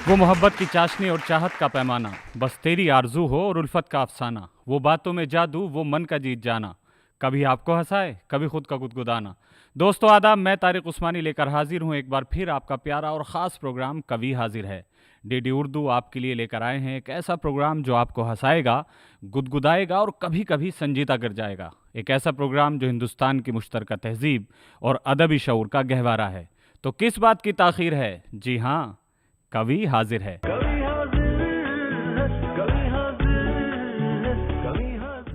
वो मोहब्बत की चाशनी और चाहत का पैमाना, बस तेरी आरज़ू हो और उल्फत का अफ़साना, वो बातों में जादू, वो मन का जीत जाना, कभी आपको हँसाए, कभी खुद का गुदगुदाना। दोस्तों आदाब, मैं तारिक उस्मानी लेकर हाजिर हूँ एक बार फिर आपका प्यारा और ख़ास प्रोग्राम कभी हाजिर है। डीडी उर्दू आपके लिए लेकर आए हैं एक ऐसा प्रोग्राम जो आपको हँसाएगा, गुदगुदाएगा और कभी कभी संजीदा कर जाएगा। एक ऐसा प्रोग्राम जो हिंदुस्तान की मुश्तरका तहज़ीब और अदबी शऊर का गहवारा है। तो किस बात की ताख़ीर है? जी हाँ, कवि हाजिर है।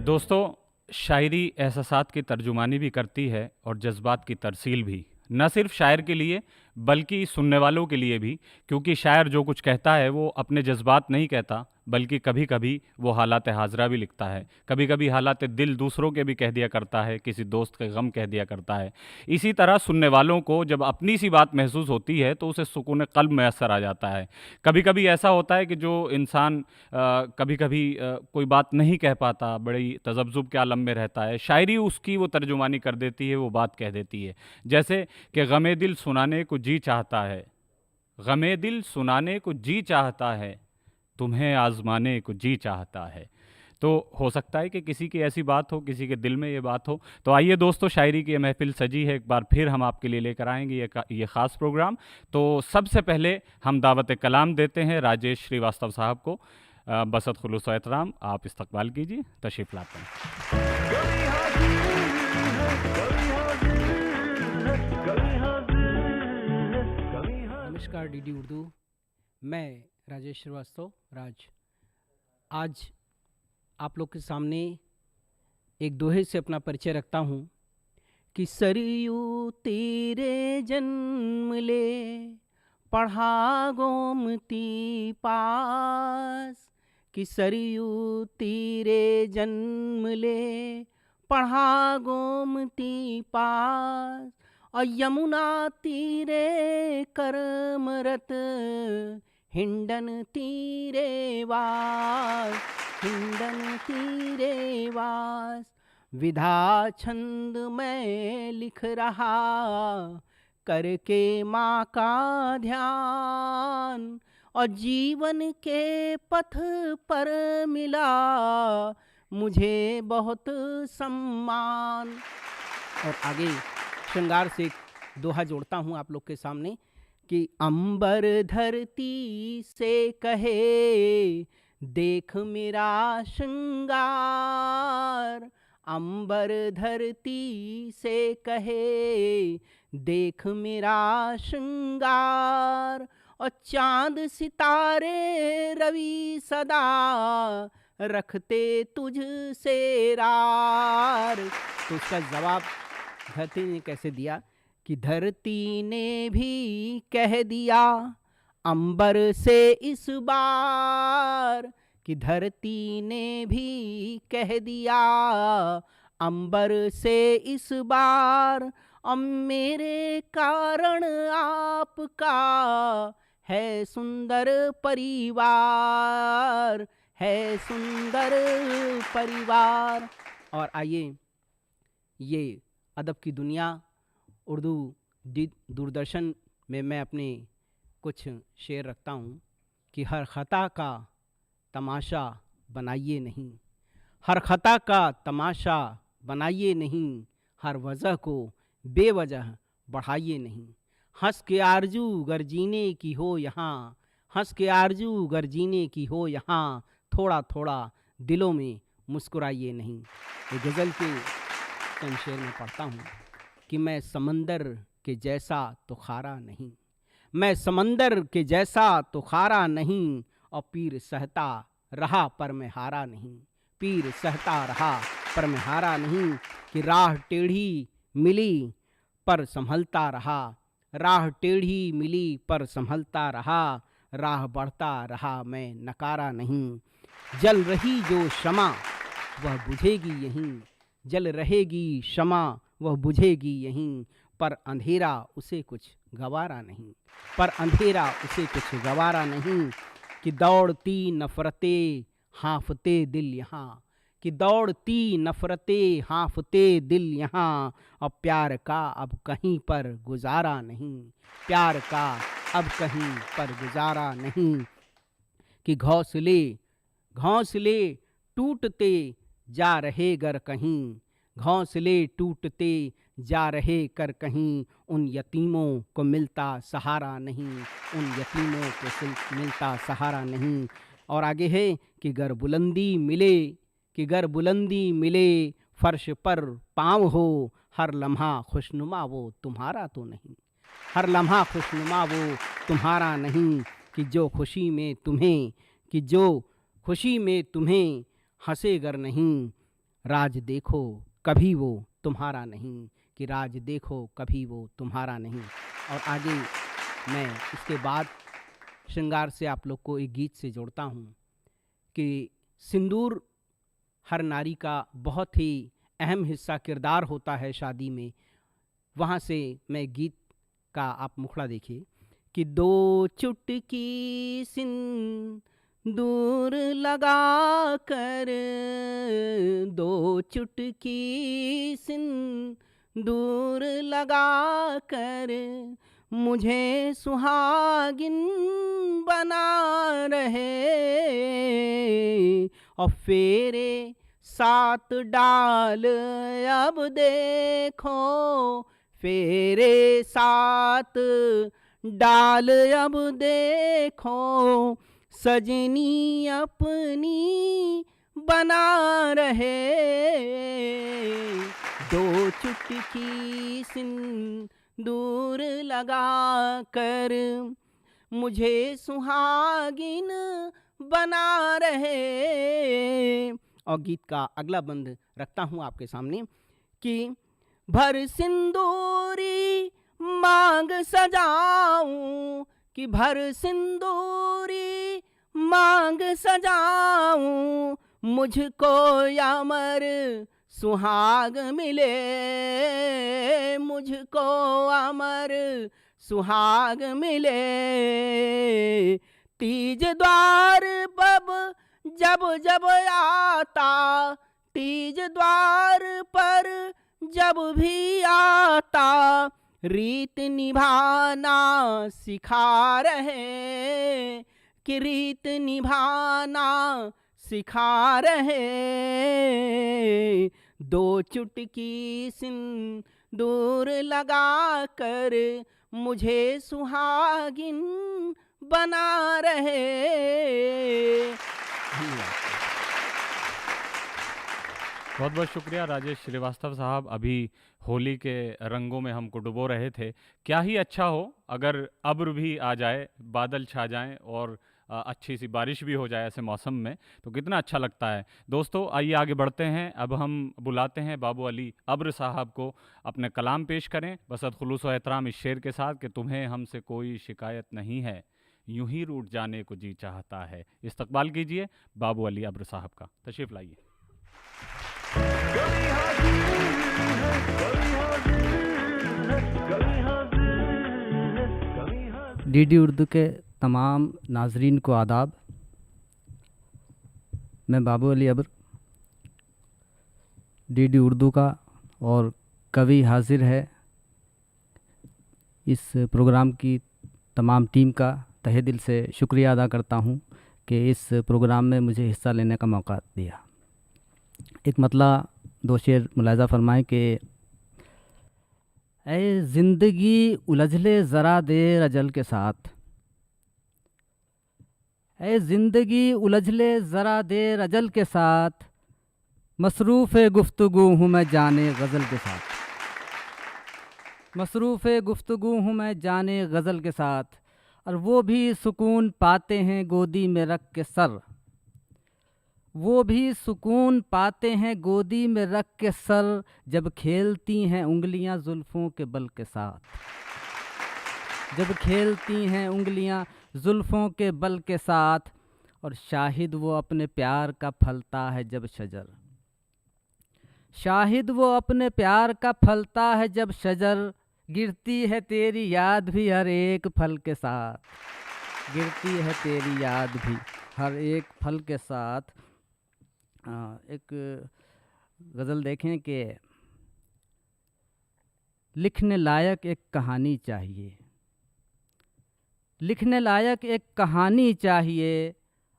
दोस्तों, शायरी एहसासात की तर्जुमानी भी करती है और जज्बात की तरसील भी, न सिर्फ शायर के लिए बल्कि सुनने वालों के लिए भी, क्योंकि शायर जो कुछ कहता है वो अपने जज्बात नहीं कहता, बल्कि कभी कभी वो हालात हाजरा भी लिखता है, कभी कभी हालात दिल दूसरों के भी कह दिया करता है, किसी दोस्त के गम कह दिया करता है। इसी तरह सुनने वालों को जब अपनी सी बात महसूस होती है तो उसे सुकून क़ल्ब मैसर आ जाता है। कभी कभी ऐसा होता है कि जो इंसान कभी कभी कोई बात नहीं कह पाता, बड़ी तज़ब्ज़ुब के आलम में रहता है, शायरी उसकी वो तर्जुमानी कर देती है, वो बात कह देती है। जैसे कि गमे दिल सुनाने को जी चाहता है, गमे दिल सुनाने को जी चाहता है, तुम्हें आजमाने को जी चाहता है। तो हो सकता है कि किसी की ऐसी बात हो, किसी के दिल में ये बात हो। तो आइए दोस्तों, शायरी की ये महफ़िल सजी है, एक बार फिर हम आपके लिए लेकर आएंगे ये ख़ास प्रोग्राम। तो सबसे पहले हम दावत कलाम देते हैं राजेश श्रीवास्तव साहब को। बसत खुलूस व एहतराम आप इस्तकबाल कीजिए, तशरीफ़ लाते हैं। नमस्कार डीडी उर्दू, मैं राजेश श्रीवास्तव आज आप लोग के सामने एक दोहे से अपना परिचय रखता हूँ कि सरयू तेरे जन्म ले पढ़ा गोमती पास, कि सरयू तेरे जन्म ले पढ़ा गोमती पास, और यमुना तीरे कर्मरत हिंडन तीरे वास, हिंडन तीरे वास। विधा छंद में लिख रहा करके माँ का ध्यान, और जीवन के पथ पर मिला मुझे बहुत सम्मान। और आगे श्रृंगार से एक दोहा जोड़ता हूँ आप लोग के सामने कि अंबर धरती से कहे देख मेरा श्रृंगार, अंबर धरती से कहे देख मेरा श्रृंगार, और चांद सितारे रवि सदा रखते तुझ से रार। तो उसका जवाब धरती ने कैसे दिया कि धरती ने भी कह दिया अंबर से इस बार, कि धरती ने भी कह दिया अंबर से इस बार, अब मेरे कारण आपका है सुंदर परिवार, है सुंदर परिवार। और आइए, ये अदब की दुनिया उर्दू दूरदर्शन में मैं अपने कुछ शेर रखता हूँ कि हर ख़ता का तमाशा बनाइए नहीं, हर ख़ता का तमाशा बनाइए नहीं, हर वजह को बेवजह बढ़ाइए नहीं। हंस के आरजू गर जीने की हो यहाँ, हंस के आरजू गर जीने की हो यहाँ, थोड़ा थोड़ा दिलों में मुस्कुराइए नहीं। ये गज़ल के शेर में पढ़ता हूँ कि मैं समंदर के जैसा तो खारा नहीं, मैं समंदर के जैसा तो खारा नहीं, और पीर सहता रहा पर मैं हारा नहीं, पीर सहता रहा पर मैं हारा नहीं, कि राह टेढ़ी मिली पर संभलता रहा, राह टेढ़ी मिली पर संभलता रहा, राह बढ़ता रहा मैं नकारा नहीं। जल रही जो शमा वह बुझेगी यहीं, जल रहेगी शमा वह बुझेगी यहीं, पर अंधेरा उसे कुछ गवारा नहीं, पर अंधेरा उसे कुछ गवारा नहीं, कि दौड़ती नफरतें हाँफते दिल यहाँ, कि दौड़ती नफरतें हाँफते दिल यहाँ, अब प्यार का अब कहीं पर गुजारा नहीं, प्यार का अब कहीं पर गुजारा नहीं। कि घोंसले घोंसले टूटते जा रहे गर कहीं, घोंसले टूटते जा रहे कर कहीं, उन यतीमों को मिलता सहारा नहीं, उन यतीमों को मिलता सहारा नहीं। और आगे है कि गर बुलंदी मिले, कि गर बुलंदी मिले फर्श पर पाँव हो, हर लम्हा खुशनुमा वो तुम्हारा तो नहीं, हर लम्हा खुशनुमा वो तुम्हारा नहीं। कि जो खुशी में तुम्हें, कि जो खुशी में तुम्हें हंसे गर नहीं, राज देखो कभी वो तुम्हारा नहीं, कि राज देखो कभी वो तुम्हारा नहीं। और आगे मैं इसके बाद श्रृंगार से आप लोग को एक गीत से जोड़ता हूँ कि सिंदूर हर नारी का बहुत ही अहम हिस्सा किरदार होता है शादी में। वहाँ से मैं गीत का आप मुखड़ा देखिए कि दो चुटकी सिंदूर लगा कर, दो चुटकी सिंदूर लगा कर, मुझे सुहागिन बना रहे, और फेरे सात डाल अब देखो, फेरे सात डाल अब देखो, सजनी अपनी बना रहे। दो चुटकी सिंदूर लगा कर, मुझे सुहागिन बना रहे। और गीत का अगला बंद रखता हूँ आपके सामने कि भर सिंदूरी मांग सजाऊं, कि भर सिंदूरी मांग सजाऊं, मुझको अमर सुहाग मिले, मुझको अमर सुहाग मिले। तीज द्वार बब जब जब आता, तीज द्वार पर जब भी आता, रीत निभाना सिखा रहे, कि रीत निभाना सिखा रहे। दो चुटकी सिंदूर लगा कर, मुझे सुहागिन बना रहे। बहुत बहुत शुक्रिया राजेश श्रीवास्तव साहब। अभी होली के रंगों में हमको डुबो रहे थे। क्या ही अच्छा हो अगर अब्र भी आ जाए, बादल छा जाएं और अच्छी सी बारिश भी हो जाए ऐसे मौसम में, तो कितना अच्छा लगता है। दोस्तों आइए आगे बढ़ते हैं। अब हम बुलाते हैं बाबू अली अब्र साहब को अपने कलाम पेश करें बसत खुलूस व एहतराम इस शेर के साथ कि तुम्हें हमसे कोई शिकायत नहीं है, यूं ही रूठ जाने को जी चाहता है। इस्तकबाल कीजिए बाबू अली अब्र साहब का। तशरीफ़ लाइए। डीडी उर्दू के तमाम नाजरीन को आदाब। मैं बाबू अली अब्र डीडी उर्दू का और कवि हाजिर है। इस प्रोग्राम की तमाम टीम का तहे दिल से शुक्रिया अदा करता हूँ कि इस प्रोग्राम में मुझे हिस्सा लेने का मौका दिया। एक मतला दो शेर मुलाज़ा फरमाएं कि ऐ ज़िंदगी उलझ ले ज़रा देर अजल के साथ, ऐ ज़िंदगी उलझ ले ज़रा देर अजल के साथ, मसरूफ़ गुफ्तगू हूँ मैं जाने गज़ल के साथ, मसरूफ़ गुफ्तगू हूँ मैं जाने गज़ल के साथ, और वो भी सुकून पाते हैं गोदी में रख के सर, वो भी सुकून पाते हैं गोदी में रख के सर, जब खेलती हैं उंगलियां जुल्फ़ों के बल के साथ, जब खेलती हैं उंगलियां जुल्फ़ों के बल के साथ, और शाहिद वो अपने प्यार का फलता है जब शजर, शाहिद वो अपने प्यार का फलता है जब शजर, गिरती है तेरी याद भी हर एक फल के साथ, गिरती है तेरी याद भी हर एक फल के साथ, एक गज़ल देखें कि लिखने लायक एक कहानी चाहिए, लिखने लायक एक कहानी चाहिए,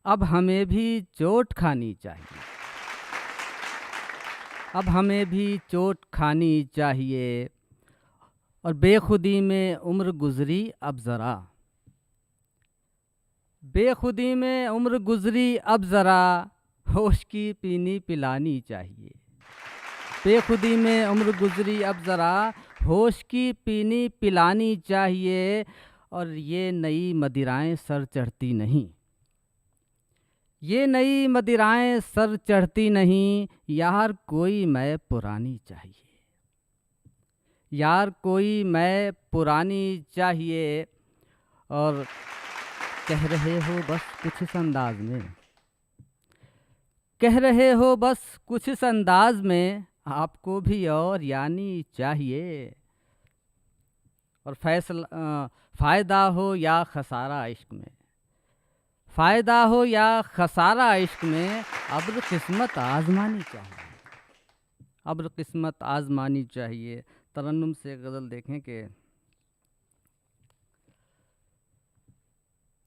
अब हमें भी चोट खानी चाहिए, अब हमें भी चोट खानी चाहिए। और बेखुदी में उम्र गुजरी अब ज़रा, बेखुदी में उम्र गुजरी अब ज़रा, होश की पीनी पिलानी चाहिए। बेखुदी में उम्र गुजरी अब ज़रा, होश की पीनी पिलानी चाहिए। और ये नई मदिराएं सर चढ़ती नहीं, ये नई मदिराएं सर चढ़ती नहीं, यार कोई मैं पुरानी चाहिए, यार कोई मैं पुरानी चाहिए। और कह रहे हो बस कुछ इस अंदाज में, कह रहे हो बस कुछ इस अंदाज में, आपको भी और यानी चाहिए। और फ़ायदा हो या खसारा इश्क में, फ़ायदा हो या खसारा इश्क में, अब्र किस्मत आज़मानी चाहिए, अब्र किस्मत आज़मानी चाहिए। तरन्नुम से गज़ल देखें कि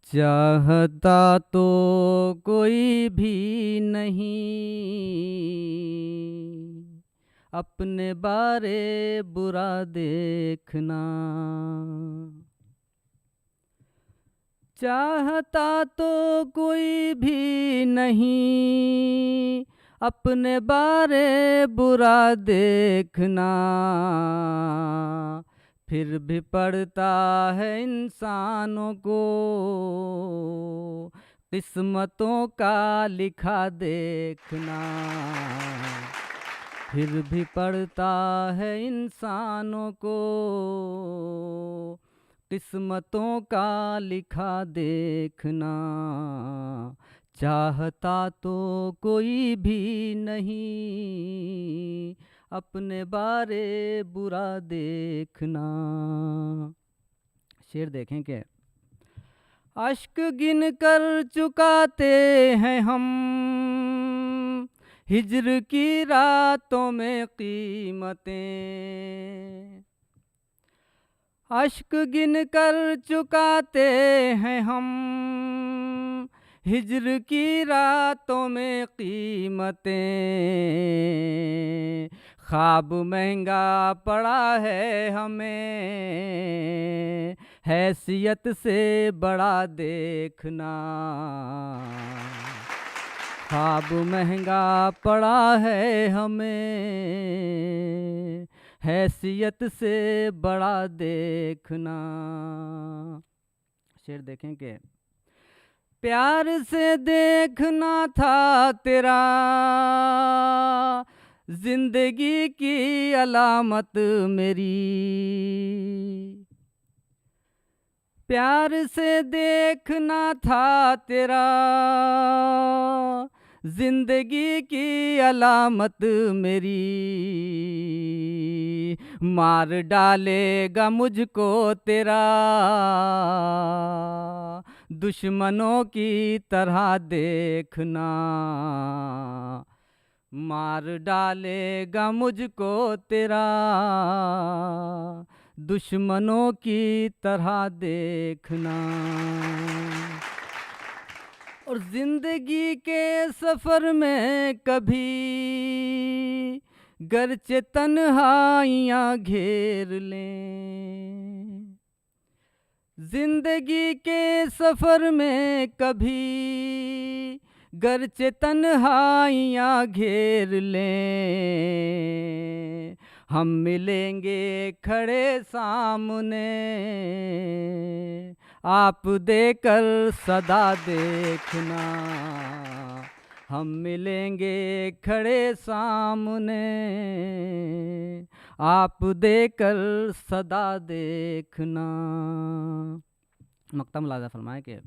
चाहता तो कोई भी नहीं, अपने बारे बुरा देखना, चाहता तो कोई भी नहीं, अपने बारे बुरा देखना, फिर भी पड़ता है इंसानों को किस्मतों का लिखा देखना, फिर भी पड़ता है इंसानों को किस्मतों का लिखा देखना। चाहता तो कोई भी नहीं, अपने बारे बुरा देखना। शेर देखें कि अश्क गिन कर चुकाते हैं हम हिज्र की रातों में कीमतें, अश्क गिन कर चुकाते हैं हम हिज्र की रातों में कीमतें, ख्वाब महंगा पड़ा है हमें हैसियत से बड़ा देखना, ख्वाब महंगा पड़ा है हमें हैसियत से बड़ा देखना। शेर देखें कि प्यार से देखना था तेरा जिंदगी की अलामत मेरी, प्यार से देखना था तेरा जिंदगी की अलामत मेरी, मार डालेगा मुझको तेरा दुश्मनों की तरह देखना, मार डालेगा मुझको तेरा दुश्मनों की तरह देखना। और जिंदगी के सफ़र में कभी गरचे तन्हाइयाँ घेर लें, जिंदगी के सफ़र में कभी गरचे तन्हाइयाँ घेर लें, हम मिलेंगे खड़े सामने आप देकर सदा देखना, हम मिलेंगे खड़े सामने आप देकर सदा देखना। मक्ता मुलाजा फरमाए कि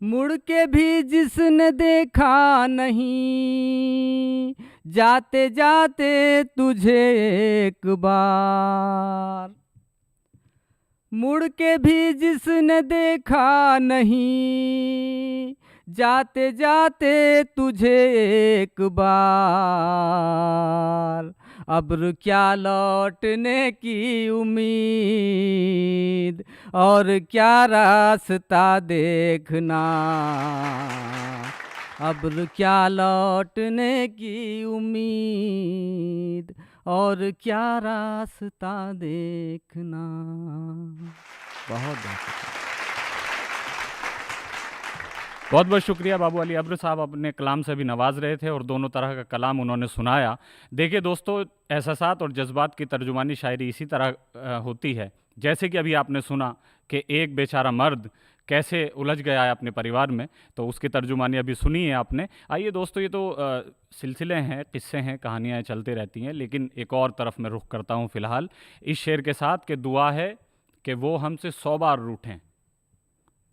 मुड़ के भी जिसने देखा नहीं जाते जाते तुझे एक बार, मुड़ के भी जिसने देखा नहीं जाते जाते तुझे एक बार, अब क्या लौटने की उम्मीद, और क्या रास्ता देखना, अब क्या लौटने की उम्मीद, और क्या रास्ता देखना। बहुत बहुत बहुत बहुत शुक्रिया बाबू अली अब्र साहब, अपने कलाम से भी नवाज रहे थे और दोनों तरह का कलाम उन्होंने सुनाया। देखिए दोस्तों, एहसासात और जज्बात की तर्जुमानी शायरी इसी तरह होती है, जैसे कि अभी आपने सुना कि एक बेचारा मर्द कैसे उलझ गया है अपने परिवार में, तो उसकी तर्जुमानी अभी सुनी है आपने। आइए दोस्तों, ये तो सिलसिले हैं, किस्से हैं, कहानियाँ चलते रहती हैं, लेकिन एक और तरफ मैं रुख करता हूँ फ़िलहाल इस शेर के साथ कि दुआ है कि वो हमसे 100 बार रूठें,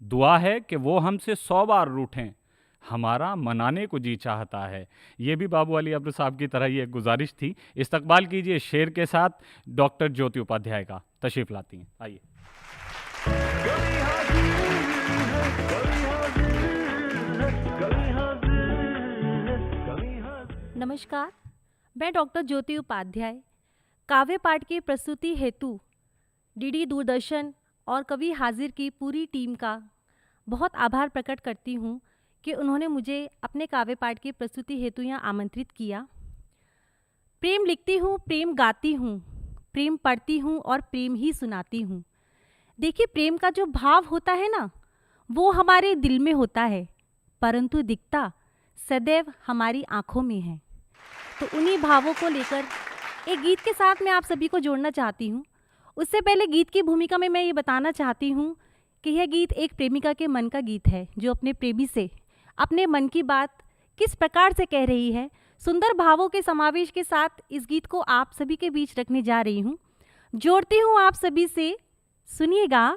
दुआ है कि वो हमसे 100 बार रूठें, हमारा मनाने को जी चाहता है। ये भी बाबू अली अब्र साहब की तरह ही एक गुजारिश थी। इस्तकबाल कीजिए शेर के साथ डॉक्टर ज्योति उपाध्याय का, तशरीफ़ लाती हैं, आइए। नमस्कार, मैं डॉक्टर ज्योति उपाध्याय काव्य पाठ की प्रस्तुति हेतु डीडी दूरदर्शन और कवि हाजिर की पूरी टीम का बहुत आभार प्रकट करती हूँ कि उन्होंने मुझे अपने काव्य पाठ की प्रस्तुति हेतु यहाँ आमंत्रित किया। प्रेम लिखती हूँ, प्रेम गाती हूँ, प्रेम पढ़ती हूँ और प्रेम ही सुनाती हूँ। देखिए, प्रेम का जो भाव होता है ना, वो हमारे दिल में होता है, परंतु दिखता सदैव हमारी आँखों में है। तो उन्हीं भावों को लेकर एक गीत के साथ मैं आप सभी को जोड़ना चाहती हूँ। उससे पहले गीत की भूमिका में मैं ये बताना चाहती हूँ कि यह गीत एक प्रेमिका के मन का गीत है, जो अपने प्रेमी से अपने मन की बात किस प्रकार से कह रही है। सुंदर भावों के समावेश के साथ इस गीत को आप सभी के बीच रखने जा रही हूँ। जोड़ती हूँ आप सभी से, सुनिएगा।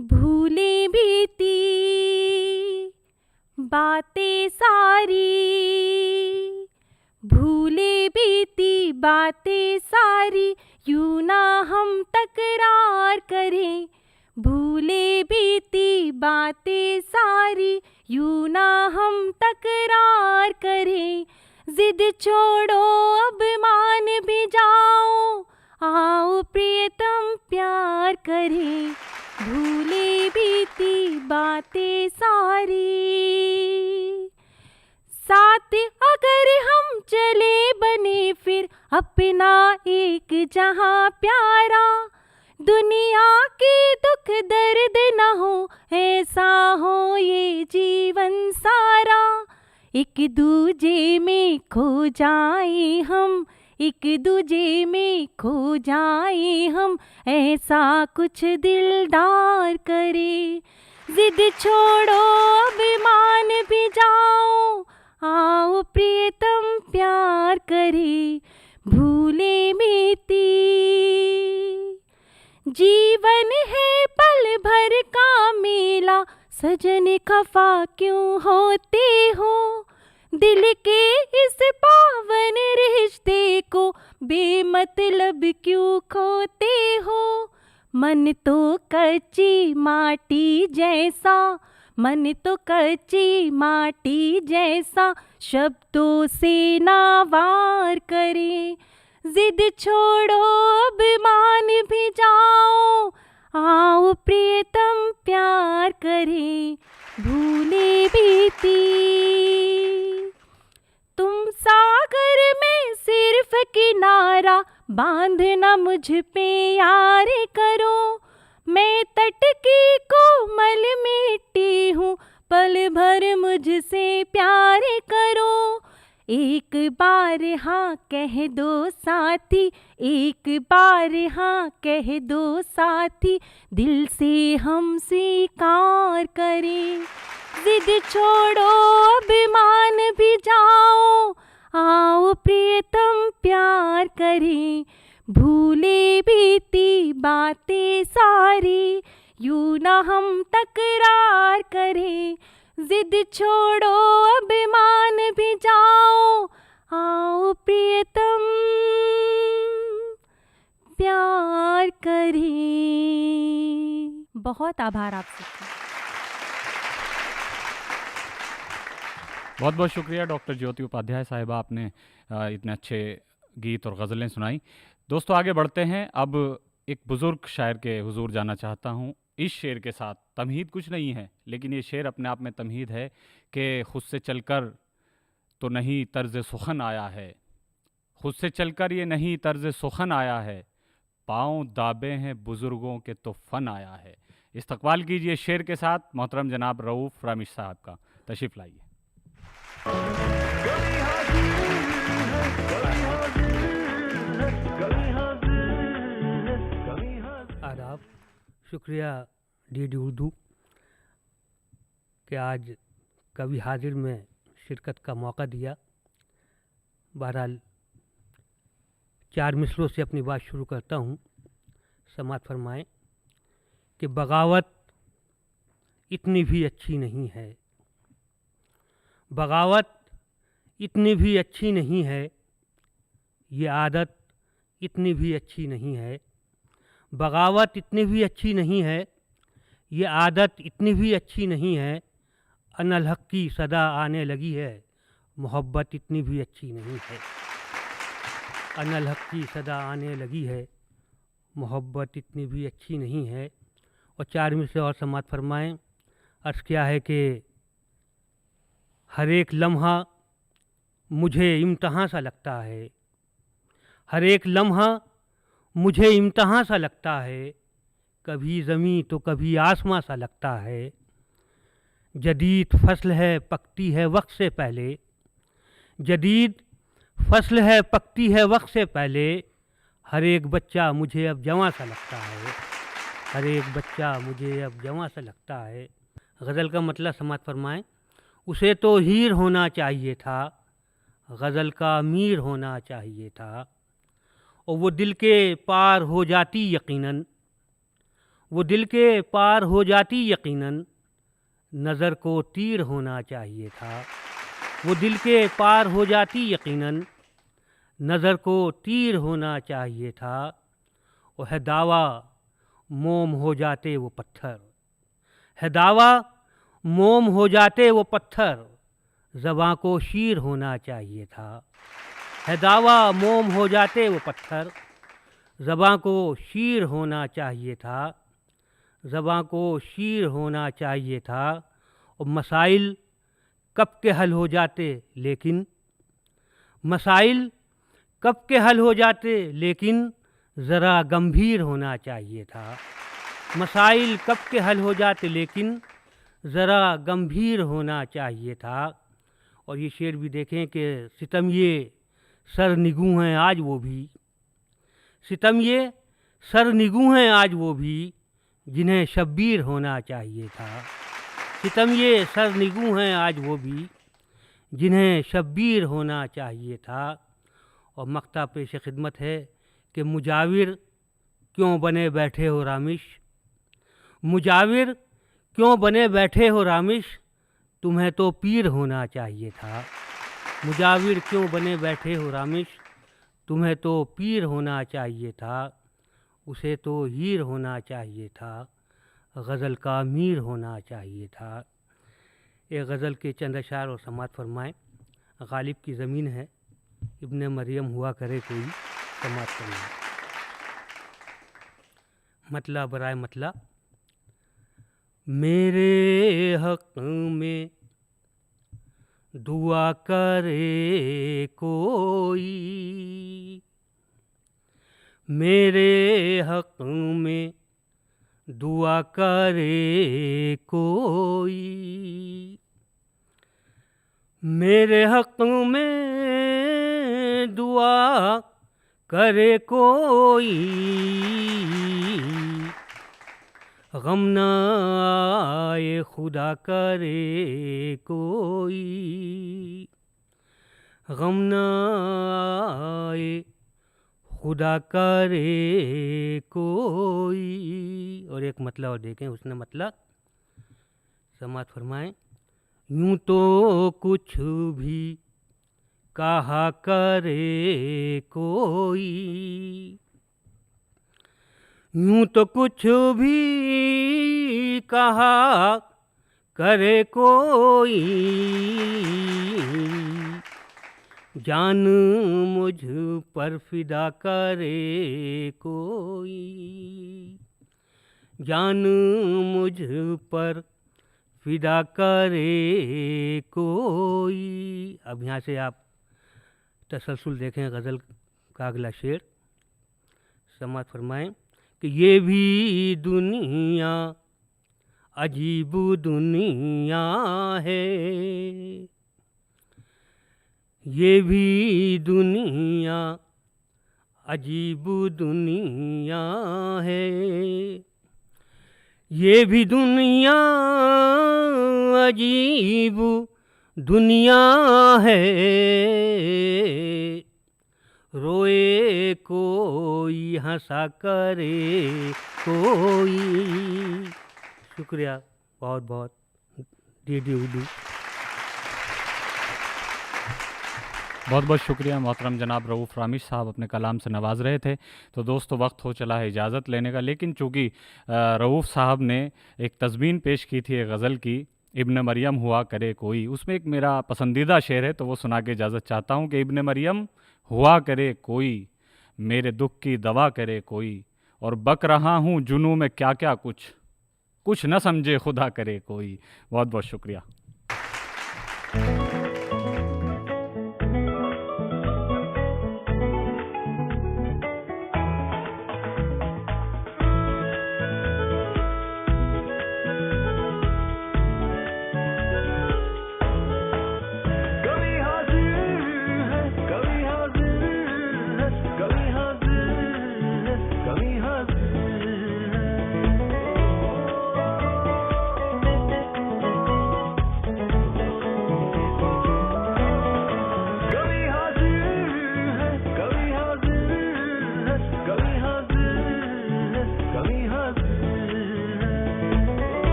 भूले बीती बातें सारी, भूले बीती बातें सारी, यूं ना हम तकरार करें। भूले बीती बातें सारी, यूं ना हम तकरार करें। जिद छोड़ो अब मान भी जाओ, आओ प्रियतम प्यार करें। भूले बीती बातें सारी, साथ अगर हम चले बने फिर अपना एक जहां प्यारा। दुनिया के दुख दर्द न हो, ऐसा हो ये जीवन सारा। एक दूजे में खो जाए हम, एक दूजे में खो जाए हम, ऐसा कुछ दिलदार करे। जिद छोड़ो अब मान भी जाओ, आओ प्रियतम प्यार करे। भूले बीती जीवन है पल भर का मेला, सजन खफा क्यों होते हो। दिल के इस पावन रिश्ते को बेमतलब क्यों खोते हो। मन तो कच्ची माटी जैसा, मन तो कच्ची माटी जैसा, शब्दों से ना वार करे। जिद छोड़ो अब मान भी जाओ, आओ प्रियतम प्यार करे। भूले बीती तुम सागर में सिर्फ किनारा, बांधना मुझ पे यार करो। मैं तट की कोमल मिट्टी हूँ, पल भर मुझसे प्यार करो। एक बार हाँ कह दो साथी, एक बार हाँ कह दो साथी, दिल से हम स्वीकार करें। जिद छोड़ो अब मान भी जाओ, आओ प्रियतम प्यार करें। भूले बीती बातें सारी, यूं ना हम तकरार करें। जिद छोड़ो अब मान भी जाओ, आओ प्रियतम प्यार करें। बहुत आभार आप सबका। बहुत बहुत शुक्रिया डॉक्टर ज्योति उपाध्याय साहिबा, आपने इतने अच्छे गीत और गज़लें सुनाई। दोस्तों आगे बढ़ते हैं। अब एक बुज़ुर्ग शायर के हुजूर जाना चाहता हूँ। इस शेर के साथ तमहीद कुछ नहीं है, लेकिन ये शेर अपने आप में तमहीद है कि खुद से चलकर तो नहीं तर्ज सुखन आया है, खुद से चलकर ये नहीं तर्ज सुखन आया है, पाँव दाबे हैं बुज़ुर्गों के तो फ़न आया है। इस्तकबाल कीजिए शेर के साथ मोहतरम जनाब रऊफ़ रामिश साहब का। तशरीफ़ लाइए। आदाब, शुक्रिया डीडी उर्दू कि आज कवि हाजिर में शिरकत का मौका दिया। बहरहाल 4 मिसलों से अपनी बात शुरू करता हूँ। समात फरमाएं कि बगावत इतनी भी अच्छी नहीं है, बगावत इतनी भी अच्छी नहीं है, ये आदत इतनी भी अच्छी नहीं है, बगावत इतनी भी अच्छी नहीं है, ये आदत इतनी भी अच्छी नहीं है, अनल हक की सदा आने लगी है, मोहब्बत इतनी भी अच्छी नहीं है। अनल हक की सदा आने लगी है, मोहब्बत इतनी भी अच्छी नहीं है। और 4 मिसरे और समात फरमाएं। अर्ज़ क्या है कि हर एक लम्हा मुझे इम्तहां सा लगता है, हर एक लम्हा मुझे इम्तहां सा लगता है, कभी ज़मीं तो कभी आसमां सा लगता है। जदीद फसल है पकती है वक्त से पहले, जदीद फसल है पकती है वक्त से पहले, हर एक बच्चा मुझे अब जवां सा लगता है, हर एक बच्चा मुझे अब जवां सा लगता है। गज़ल का मतलब समात फरमाएं। उसे तो हीर होना चाहिए था, गज़ल का अमीर होना चाहिए था, और वो दिल के पार हो जाती यकीनन, वो दिल के पार हो जाती यकीनन, नज़र को तीर होना चाहिए था, वो दिल के पार हो जाती यकीनन, नज़र को तीर होना चाहिए था। और है दावा मोम हो जाते वो पत्थर, है दावा मोम हो जाते वो पत्थर, ज़बां को शीर होना चाहिए था। है दावा मोम हो जाते वो पत्थर, ज़बां को शीर होना चाहिए था, ज़बां को शीर होना चाहिए था। और मसाइल कब के हल हो जाते लेकिन, मसाइल कब के हल हो जाते लेकिन, ज़रा गंभीर होना चाहिए था। मसाइल कब के हल हो जाते लेकिन, ज़रा गंभीर होना चाहिए था। और ये शेर भी देखें कि सितम ये सर निगू हैं आज वो भी, सितम ये सर निगू हैं आज वो भी, जिन्हें शब्बीर होना चाहिए था। सितम ये सर निगू हैं आज वो भी, जिन्हें शब्बीर होना चाहिए था। और मक्ता पेश खिदमत है कि मुजाविर क्यों बने बैठे हो रामिश, मुजाविर क्यों बने बैठे हो रामिश, तुम्हें तो पीर होना चाहिए था। मुजाविर क्यों बने बैठे हो रामिश, तुम्हें तो पीर होना चाहिए था। उसे तो हीर होना चाहिए था, गज़ल का अमीर होना चाहिए था। एक गज़ल के चंद अशार और समात फरमाएं। गालिब की ज़मीन है, इब्ने मरियम हुआ करे कोई, समात फरमाएं। मतला बराए मतला। मेरे हक़ में दुआ करे कोई, मेरे हक़ में दुआ करे कोई, मेरे हक़ में दुआ करे कोई, गम न आए खुदा करे कोई, गम न आए खुदा करे कोई। और एक मतलब और देखें, उसने मतलब समात फरमाएं। यूं तो कुछ भी कहा करे कोई, यूं तो कुछ भी कहा करे कोई, जान मुझ पर फिदा करे कोई, जान मुझ पर फिदा करे कोई। अब यहाँ से आप तसलसल देखें गज़ल का अगला शेर। समात फरमाएं कि ये भी दुनिया अजीब दुनिया है, ये भी दुनिया अजीब दुनिया है, ये भी दुनिया अजीब दुनिया है, रोए कोई हंसा करे कोई। शुक्रिया बहुत बहुत। डीडी उर्दू। बहुत बहुत शुक्रिया मोहतरम जनाब रऊफ़ रामिश साहब अपने कलाम से नवाज रहे थे। तो दोस्तों वक्त हो चला है इजाज़त लेने का, लेकिन चूँकि रऊफ़ साहब ने एक तज़मीन पेश की थी गज़ल की, इब्न मरियम हुआ करे कोई, उसमें एक मेरा पसंदीदा शेर है तो वो सुना के इजाज़त चाहता हूँ कि इब्न मरियम हुआ करे कोई, मेरे दुख की दवा करे कोई, और बक रहा हूँ जुनू में क्या क्या कुछ न समझे खुदा करे कोई। बहुत बहुत शुक्रिया।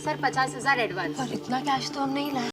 Sir 50,000 advance. पर इतना कैश तो हम नहीं लाए।